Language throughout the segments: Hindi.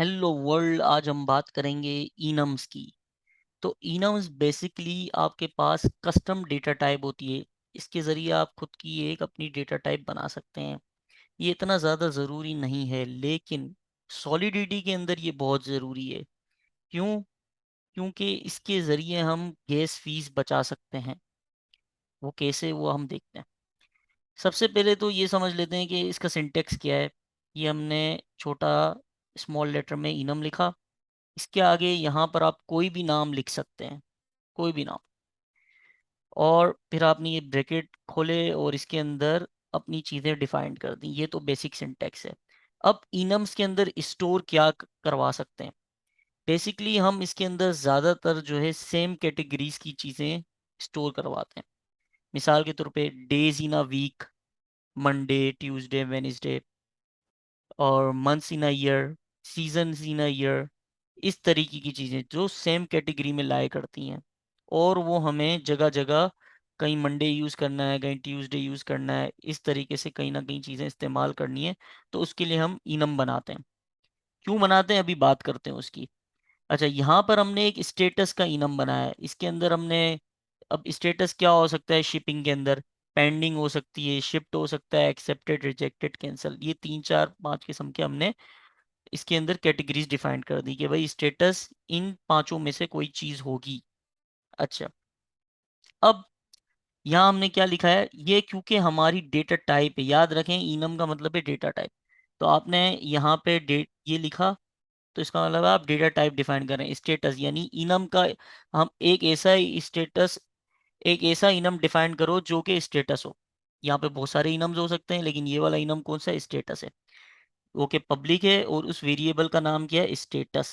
Hello world. आज हम बात करेंगे इनम्स की। तो इनम्स बेसिकली आपके पास कस्टम डेटा टाइप होती है। इसके ज़रिए आप खुद की एक अपनी डेटा टाइप बना सकते हैं। ये इतना ज़्यादा ज़रूरी नहीं है, लेकिन सॉलिडिटी के अंदर ये बहुत ज़रूरी है। क्यों? क्योंकि इसके ज़रिए हम गैस फीस बचा सकते हैं। वो कैसे, वो हम देखते हैं। सबसे पहले तो ये समझ लेते हैं कि इसका सिंटेक्स क्या है। ये हमने छोटा स्मॉल लेटर में इनम लिखा। इसके आगे यहाँ पर आप कोई भी नाम लिख सकते हैं, कोई भी नाम। और फिर आपने ये ब्रैकेट खोले और इसके अंदर अपनी चीज़ें डिफाइन कर दी। ये तो बेसिक सिंटैक्स है। अब इनम्स के अंदर स्टोर क्या करवा सकते हैं। बेसिकली हम इसके अंदर ज़्यादातर जो है सेम कैटेगरीज की चीज़ें स्टोर करवाते हैं। मिसाल के तौर पे days in a week, Monday, Tuesday, Wednesday, और months in a year, seasons in a year. इस तरीके की चीज़ें जो सेम कैटेगरी में लाया करती हैं, और वो हमें जगह जगह कहीं मंडे यूज़ करना है, कहीं ट्यूसडे यूज़ करना है, इस तरीके से कहीं ना कहीं चीज़ें इस्तेमाल करनी है। तो उसके लिए हम इनम बनाते हैं। क्यों बनाते हैं, अभी बात करते हैं उसकी। अच्छा, यहाँ पर हमने एक स्टेटस का इनम बनाया है। इसके अंदर हमने, अब स्टेटस क्या हो सकता है शिपिंग के अंदर, पेंडिंग हो सकती है, शिफ्ट हो सकता है, एक्सेप्टेड, रिजेक्टेड, कैंसल। ये 3 4 5 किस्म के हमने इसके अंदर कैटेगरीज डिफाइन कर दी कि भाई स्टेटस इन पांचों में से कोई चीज होगी। अच्छा, अब यहाँ हमने क्या लिखा है, ये क्योंकि हमारी डेटा टाइप है। याद रखें, इनम का मतलब है डेटा टाइप। तो आपने यहाँ पे डेट ये लिखा, तो इसका मतलब है आप डेटा टाइप डिफाइन कर रहे हैं। स्टेटस यानी इनम का, हम एक ऐसा स्टेटस, एक ऐसा इनम डिफाइन करो जो कि स्टेटस हो। यहाँ पे बहुत सारे इनम्स हो सकते हैं, लेकिन ये वाला इनम कौन सा, स्टेटस है। ओके, पब्लिक है और उस वेरिएबल का नाम क्या है, स्टेटस।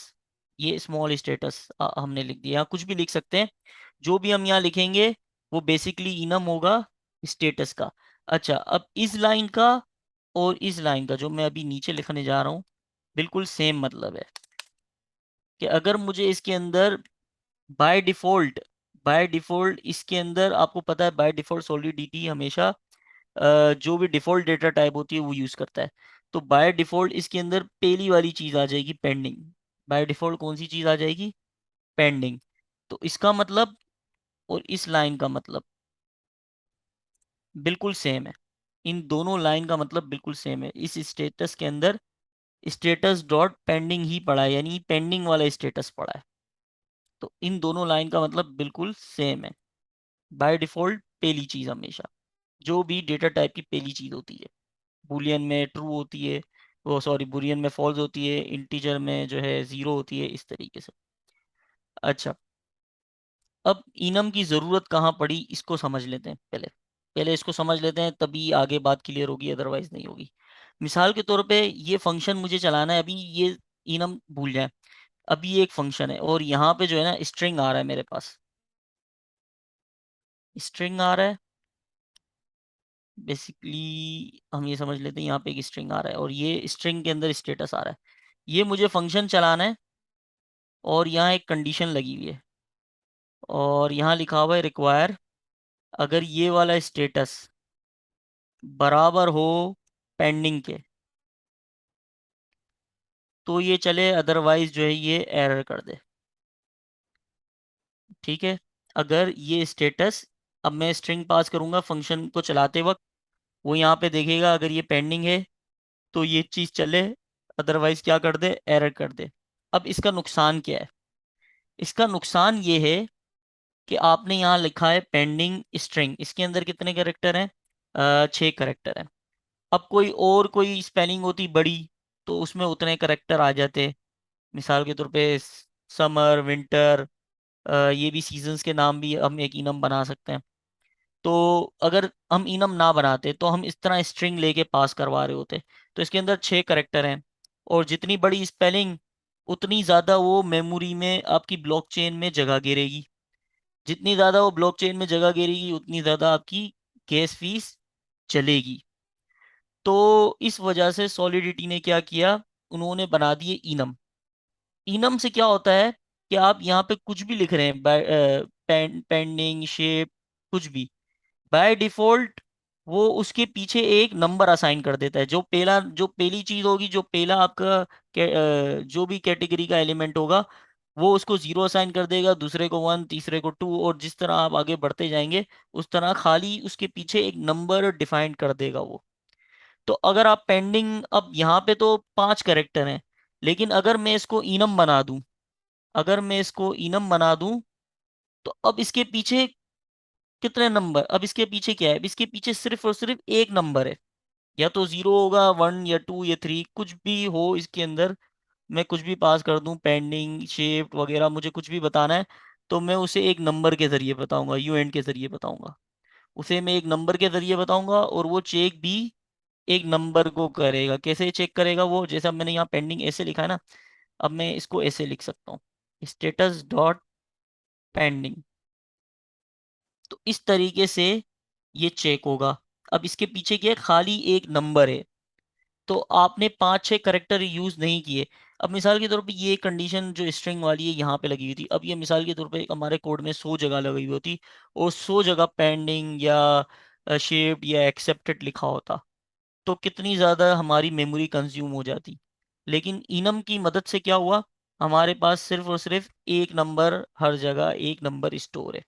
ये स्मॉल स्टेटस हमने लिख दिया। यहाँ कुछ भी लिख सकते हैं। जो भी हम यहाँ लिखेंगे वो बेसिकली इनम होगा स्टेटस का। अच्छा, अब इस लाइन का और इस लाइन का जो मैं अभी नीचे लिखने जा रहा हूँ, बिल्कुल सेम मतलब है। कि अगर मुझे इसके अंदर बाय डिफॉल्ट, बाय डिफॉल्ट इसके अंदर आपको पता है बाय डिफॉल्ट सॉलिडिटी हमेशा जो भी डिफ़ॉल्ट डेटा टाइप होती है वो यूज़ करता है। तो बाय डिफ़ॉल्ट इसके अंदर पहली वाली चीज़ आ जाएगी पेंडिंग। बाय डिफ़ॉल्ट कौन सी चीज़ आ जाएगी, पेंडिंग। तो इसका मतलब और इस लाइन का मतलब बिल्कुल सेम है। इन दोनों लाइन का मतलब बिल्कुल सेम है। इस स्टेटस के अंदर स्टेटस डॉट पेंडिंग ही पड़ा है, यानी पेंडिंग वाला स्टेटस पड़ा है। तो इन दोनों लाइन का मतलब बिल्कुल सेम है। बाय डिफ़ॉल्ट पहली चीज़ हमेशा, जो भी डेटा टाइप की पहली चीज़ होती है, बूलियन में ट्रू होती है, वो सॉरी बूलियन में फॉल्स होती है, इंटीजर में जो है ज़ीरो होती है, इस तरीके से। अच्छा, अब इनम की ज़रूरत कहाँ पड़ी, इसको समझ लेते हैं पहले। पहले इसको समझ लेते हैं, तभी आगे बात क्लियर होगी, अदरवाइज नहीं होगी। मिसाल के तौर पे ये फंक्शन मुझे चलाना है। अभी ये इनम भूल जाए। अभी ये एक फंक्शन है और यहाँ पे जो है ना स्ट्रिंग आ रहा है मेरे पास, स्ट्रिंग आ रहा है। बेसिकली हम ये समझ लेते हैं यहाँ पे एक स्ट्रिंग आ रहा है और ये स्ट्रिंग के अंदर स्टेटस आ रहा है। ये मुझे फंक्शन चलाना है और यहाँ एक कंडीशन लगी हुई है और यहाँ लिखा हुआ है रिक्वायर, अगर ये वाला स्टेटस बराबर हो पेंडिंग के तो ये चले, अदरवाइज जो है ये एरर कर दे। ठीक है, अगर ये स्टेटस, अब मैं स्ट्रिंग पास करूंगा फंक्शन को चलाते वक्त, वो यहाँ पे देखेगा अगर ये पेंडिंग है तो ये चीज़ चले, अदरवाइज क्या कर दे, एरर कर दे। अब इसका नुकसान क्या है, इसका नुकसान ये है कि आपने यहाँ लिखा है पेंडिंग स्ट्रिंग, इसके अंदर कितने कैरेक्टर हैं, 6 कैरेक्टर हैं। अब कोई और कोई स्पेलिंग होती बड़ी तो उसमें उतने कैरेक्टर आ जाते। मिसाल के तौर पे समर, विंटर, ये भी सीजन्स के नाम भी हम एक इनम बना सकते हैं। तो अगर हम इनम ना बनाते तो हम इस तरह स्ट्रिंग लेके पास करवा रहे होते। तो इसके अंदर 6 कैरेक्टर हैं और जितनी बड़ी स्पेलिंग उतनी ज़्यादा वो मेमोरी में आपकी ब्लॉकचेन में जगह घेरेगी। जितनी ज़्यादा वो ब्लॉकचेन में जगह घेरेगी उतनी ज़्यादा आपकी गैस फीस चलेगी। तो इस वजह से सॉलिडिटी ने क्या किया, उन्होंने बना दिए इनम। इनम से क्या होता है कि आप यहाँ पे कुछ भी लिख रहे हैं, पेंडिंग, शेप, कुछ भी, बाय डिफॉल्ट वो उसके पीछे एक नंबर असाइन कर देता है। जो पहली चीज होगी, जो पहला आपका जो भी कैटेगरी का एलिमेंट होगा, वो उसको 0 असाइन कर देगा, दूसरे को 1, तीसरे को 2, और जिस तरह आप आगे बढ़ते जाएंगे उस तरह खाली उसके पीछे एक नंबर डिफाइन कर देगा वो। तो अगर आप पेंडिंग, अब यहाँ पे तो 5 कैरेक्टर हैं, लेकिन अगर मैं इसको इनम बना दूं, अगर मैं इसको इनम बना दूं, तो अब इसके पीछे कितने नंबर, अब इसके पीछे क्या है, अब इसके पीछे सिर्फ और सिर्फ एक नंबर है। या तो 0 होगा, 1 या 2 या 3, कुछ भी हो इसके अंदर। मैं कुछ भी पास कर दूं, पेंडिंग, शिफ्ट वगैरह, मुझे कुछ भी बताना है तो मैं उसे एक नंबर के जरिए बताऊंगा, यू एंड के जरिए बताऊंगा। उसे मैं एक नंबर के जरिए बताऊंगा, और वो चेक भी एक नंबर को करेगा। कैसे चेक करेगा वो, जैसे अब मैंने यहाँ पेंडिंग ऐसे लिखा है ना, अब मैं इसको ऐसे लिख सकता हूँ, स्टेटस डॉट पेंडिंग। तो इस तरीके से ये चेक होगा। अब इसके पीछे क्या है, खाली एक नंबर है, तो आपने 5-6 करेक्टर यूज नहीं किए। अब मिसाल के तौर पे ये कंडीशन जो स्ट्रिंग वाली है यहाँ पे लगी हुई थी, अब ये मिसाल के तौर पे हमारे कोड में 100 जगह लगी हुई होती, और 100 जगह पेंडिंग या शेप्ड या एक्सेप्टेड लिखा होता, तो कितनी ज़्यादा हमारी मेमोरी कंज्यूम हो जाती। लेकिन इनम की मदद से क्या हुआ, हमारे पास सिर्फ और सिर्फ एक नंबर, हर जगह एक नंबर स्टोर है।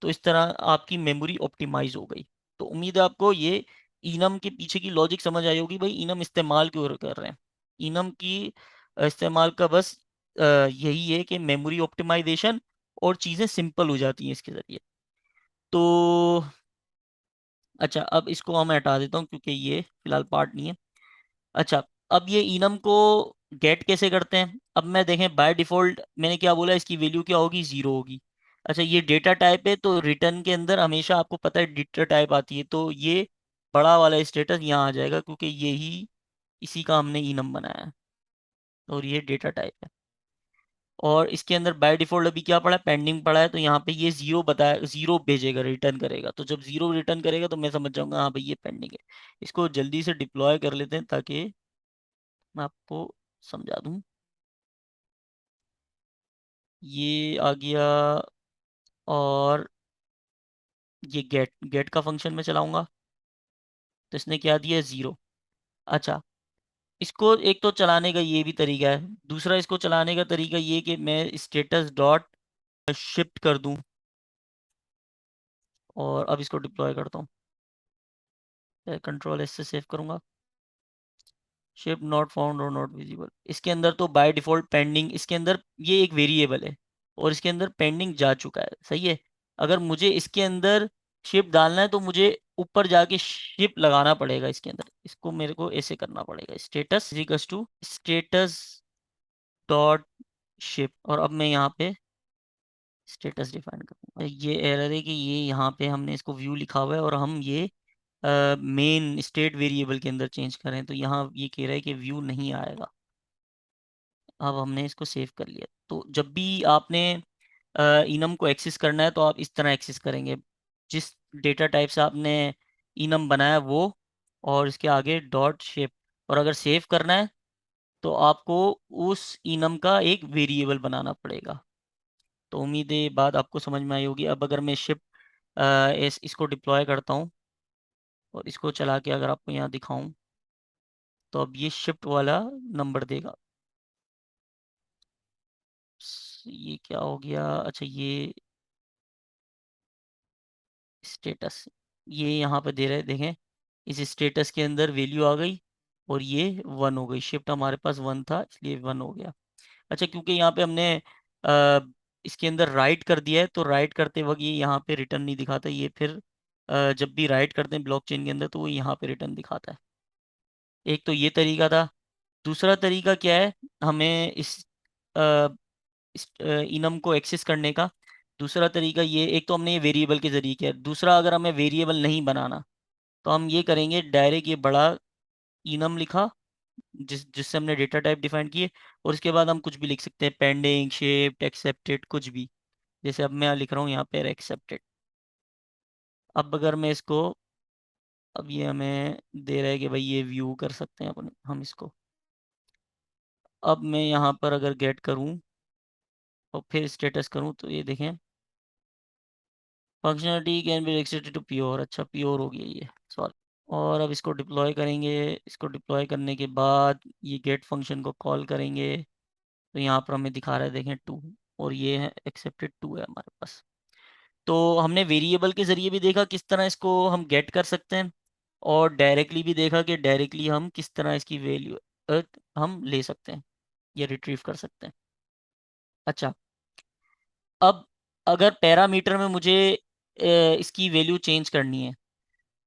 तो इस तरह आपकी मेमोरी ऑप्टिमाइज हो गई। तो उम्मीद है आपको ये इनम के पीछे की लॉजिक समझ आई होगी, भाई इनम इस्तेमाल क्यों कर रहे हैं। इनम की इस्तेमाल का बस यही है कि मेमोरी ऑप्टिमाइजेशन, और चीज़ें सिंपल हो जाती हैं इसके ज़रिए। तो अच्छा, अब इसको मैं हटा देता हूँ क्योंकि ये फिलहाल पार्ट नहीं है। अच्छा, अब ये इनम को गेट कैसे करते हैं, अब मैं देखें बाय डिफॉल्ट मैंने क्या बोला, इसकी वैल्यू क्या होगी, 0 होगी। अच्छा, ये डेटा टाइप है, तो रिटर्न के अंदर हमेशा आपको पता है डेटा टाइप आती है, तो ये बड़ा वाला स्टेटस यहाँ आ जाएगा, क्योंकि यही इसी का हमने इनम बनाया है, और ये डेटा टाइप है। और इसके अंदर बाय डिफॉल्ट अभी क्या पड़ा है, पेंडिंग पड़ा है, तो यहाँ पे ये 0 बताया, 0 भेजेगा, रिटर्न करेगा। तो जब 0 रिटर्न करेगा तो मैं समझ जाऊंगा हाँ भाई ये पेंडिंग है। इसको जल्दी से डिप्लॉय कर लेते हैं ताकि मैं आपको समझा दूं। ये आ गया, और ये गेट गेट का फंक्शन में चलाऊंगा, तो इसने क्या दिया, 0। अच्छा, इसको एक तो चलाने का ये भी तरीका है, दूसरा इसको चलाने का तरीका ये कि मैं स्टेटस डॉट शिफ्ट कर दूं, और अब इसको डिप्लॉय करता हूँ, कंट्रोल एस से सेव करूंगा। शिप नॉट फाउंड और नॉट विजिबल, इसके अंदर तो बाय डिफॉल्ट पेंडिंग, इसके अंदर ये एक वेरिएबल है, और इसके अंदर पेंडिंग जा चुका है, सही है। अगर मुझे इसके अंदर शिप डालना है तो मुझे ऊपर जाके शिप लगाना पड़ेगा इसके अंदर, इसको मेरे को ऐसे करना पड़ेगा, status equals to status dot ship, और अब मैं यहाँ पे स्टेटस डिफाइन करूँगा। ये एरर है कि ये यहाँ पे हमने इसको व्यू लिखा हुआ है, और हम ये मेन स्टेट वेरिएबल के अंदर चेंज करें, तो यहाँ ये कह रहा है कि व्यू नहीं आएगा। अब हमने इसको सेव कर लिया। तो जब भी आपने इनम को एक्सेस करना है तो आप इस तरह एक्सेस करेंगे, जिस डेटा टाइप से आपने इनम बनाया वो, और इसके आगे डॉट शेप। और अगर सेव करना है तो आपको उस इनम का एक वेरिएबल बनाना पड़ेगा। तो उम्मीद है ये बात आपको समझ में आई होगी। अब अगर मैं शिप इसको डिप्लॉय करता हूँ, और इसको चला के अगर आपको यहाँ दिखाऊं, तो अब ये शिफ्ट वाला नंबर देगा। ये क्या हो गया, अच्छा ये स्टेटस, ये यहाँ पे दे रहे हैं, देखें इस स्टेटस के अंदर वैल्यू आ गई, और ये 1 हो गई, शिफ्ट हमारे पास 1 था इसलिए 1 हो गया। अच्छा, क्योंकि यहाँ पे हमने अ, इसके अंदर राइट कर दिया है, तो राइट करते वक्त ये यहाँ पे रिटर्न नहीं दिखाता, ये फिर जब भी राइट करते हैं ब्लॉकचेन के अंदर तो वो यहाँ पे रिटर्न दिखाता है। एक तो ये तरीका था। दूसरा तरीका क्या है, हमें इस इनम को एक्सेस करने का दूसरा तरीका ये, एक तो हमने ये वेरिएबल के जरिए किया, दूसरा अगर हमें वेरिएबल नहीं बनाना तो हम ये करेंगे, डायरेक्ट ये बड़ा इनम लिखा जिससे हमने डेटा टाइप डिफाइन किए, और इसके बाद हम कुछ भी लिख सकते हैं, पेंडिंग, शेप्ड, एक्सेप्टेड, कुछ भी। जैसे अब मैं लिख रहा हूँ यहाँ पे एक्सेप्टेड। अब अगर मैं इसको, अब ये हमें दे रहा है कि भाई ये व्यू कर सकते हैं अपन हम इसको। अब मैं यहाँ पर अगर गेट करूँ और फिर स्टेटस करूँ, तो ये देखें functionality can be extended to pure, अच्छा प्योर हो गया ये, सॉरी। और अब इसको डिप्लॉय करेंगे। इसको डिप्लॉय करने के बाद ये गेट फंक्शन को कॉल करेंगे। तो यहाँ पर हमें दिखा रहा है, देखें 2, और ये है एक्सेप्टेड 2 है हमारे पास। तो हमने वेरिएबल के ज़रिए भी देखा किस तरह इसको हम गेट कर सकते हैं, और डायरेक्टली भी देखा कि डायरेक्टली हम किस तरह इसकी वैल्यू हम ले सकते हैं या रिट्रीव कर सकते हैं। अच्छा, अब अगर पैरामीटर में मुझे इसकी वैल्यू चेंज करनी है,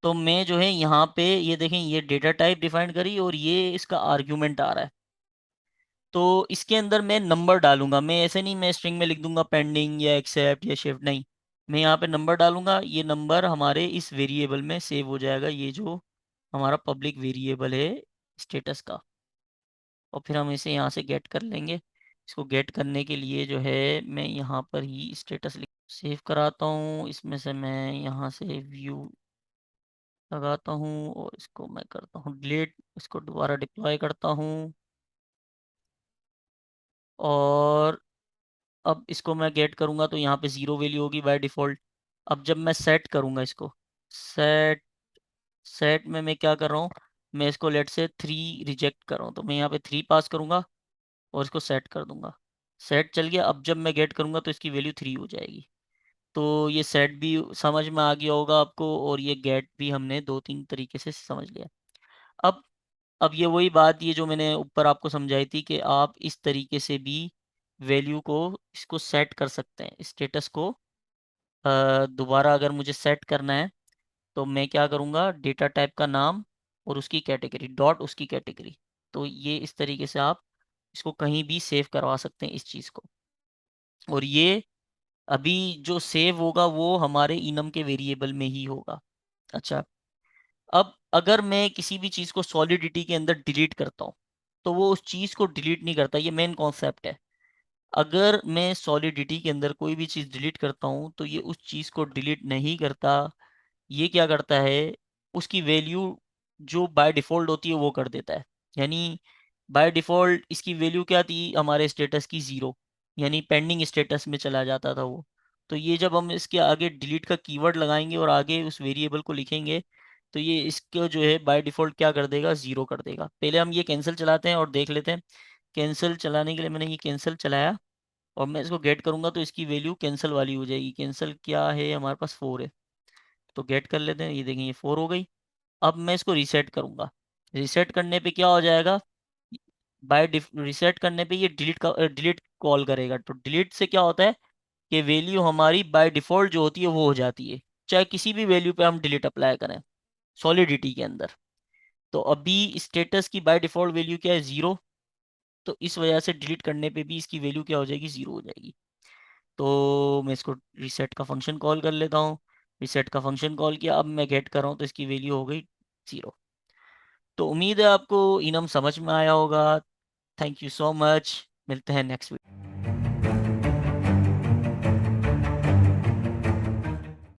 तो मैं जो है यहाँ पे ये देखें, ये डेटा टाइप डिफाइन करी और ये इसका आर्ग्यूमेंट आ रहा है। तो इसके अंदर मैं नंबर डालूंगा, मैं ऐसे नहीं मैं स्ट्रिंग में लिख दूंगा पेंडिंग या एक्सेप्ट या शिफ्ट, नहीं, मैं यहाँ पे नंबर डालूंगा। ये नंबर हमारे इस वेरिएबल में सेव हो जाएगा, ये जो हमारा पब्लिक वेरिएबल है स्टेटस का। और फिर हम इसे यहाँ से गेट कर लेंगे। इसको गेट करने के लिए जो है मैं यहाँ पर ही स्टेटस लिख सेव कराता हूँ। इसमें से मैं यहाँ से व्यू लगाता हूँ और इसको मैं करता हूँ डिलीट, इसको दोबारा डिप्लॉय करता हूँ। और अब इसको मैं गेट करूँगा तो यहाँ पे 0 वैल्यू होगी बाय डिफ़ॉल्ट। अब जब मैं सेट करूँगा इसको, सेट सेट में मैं क्या कर रहा हूँ, मैं इसको लेट से 3 रिजेक्ट कर रहा हूँ, तो मैं यहाँ पे 3 पास करूँगा और इसको सेट कर दूंगा। सेट चल गया। अब जब मैं गेट करूँगा तो इसकी वैल्यू 3 हो जाएगी। तो ये सेट भी समझ में आ गया होगा आपको, और ये गेट भी हमने 2-3 तरीके से समझ लिया। अब अब ये वही बात, ये जो मैंने ऊपर आपको समझाई थी कि आप इस तरीके से भी वैल्यू को इसको सेट कर सकते हैं, स्टेटस को दोबारा अगर मुझे सेट करना है तो मैं क्या करूँगा, डेटा टाइप का नाम और उसकी कैटेगरी डॉट उसकी कैटेगरी। तो ये इस तरीके से आप इसको कहीं भी सेव करवा सकते हैं इस चीज़ को। और ये अभी जो सेव होगा वो हमारे इनम के वेरिएबल में ही होगा। अच्छा, अब अगर मैं किसी भी चीज़ को सॉलिडिटी के अंदर डिलीट करता हूँ, तो वो उस चीज़ को डिलीट नहीं करता, ये मेन कॉन्सेप्ट है। अगर मैं सॉलिडिटी के अंदर कोई भी चीज़ डिलीट करता हूँ तो ये उस चीज़ को डिलीट नहीं करता। ये क्या करता है, उसकी वैल्यू जो बाय डिफ़ॉल्ट होती है वो कर देता है। यानी बाय डिफ़ॉल्ट इसकी वैल्यू क्या थी हमारे स्टेटस की, 0, यानी पेंडिंग स्टेटस में चला जाता था वो। तो ये जब हम इसके आगे डिलीट का कीवर्ड लगाएंगे और आगे उस वेरिएबल को लिखेंगे, तो ये इसको जो है बाय डिफ़ॉल्ट क्या कर देगा, 0 कर देगा। पहले हम ये कैंसिल चलाते हैं और देख लेते हैं। कैंसिल चलाने के लिए मैंने ये कैंसिल चलाया और मैं इसको गेट करूंगा तो इसकी वैल्यू कैंसिल वाली हो जाएगी। कैंसिल क्या है हमारे पास, 4 है, तो गेट कर लेते हैं। ये देखें, ये 4 हो गई। अब मैं इसको रीसेट करूंगा। रीसेट करने पे क्या हो जाएगा, बाय रीसेट करने पे ये डिलीट का डिलीट कॉल करेगा। तो डिलीट से क्या होता है कि वैल्यू हमारी बाय डिफ़ॉल्ट जो होती है वो हो जाती है, चाहे किसी भी वैल्यू पे हम डिलीट अप्लाई करें सॉलिडिटी के अंदर। तो अभी स्टेटस की बाय डिफ़ॉल्ट वैल्यू क्या है, 0। तो इस वजह से डिलीट करने पे भी इसकी वैल्यू क्या हो जाएगी, 0 हो जाएगी। तो मैं इसको रीसेट का फंक्शन कॉल कर लेता हूँ। रीसेट का फंक्शन कॉल किया, अब मैं गेट कर रहा हूँ तो इसकी वैल्यू हो गई 0। तो उम्मीद है आपको इनम समझ में आया होगा। थैंक यू सो मच, मिलते हैं नेक्स्ट वीडियो।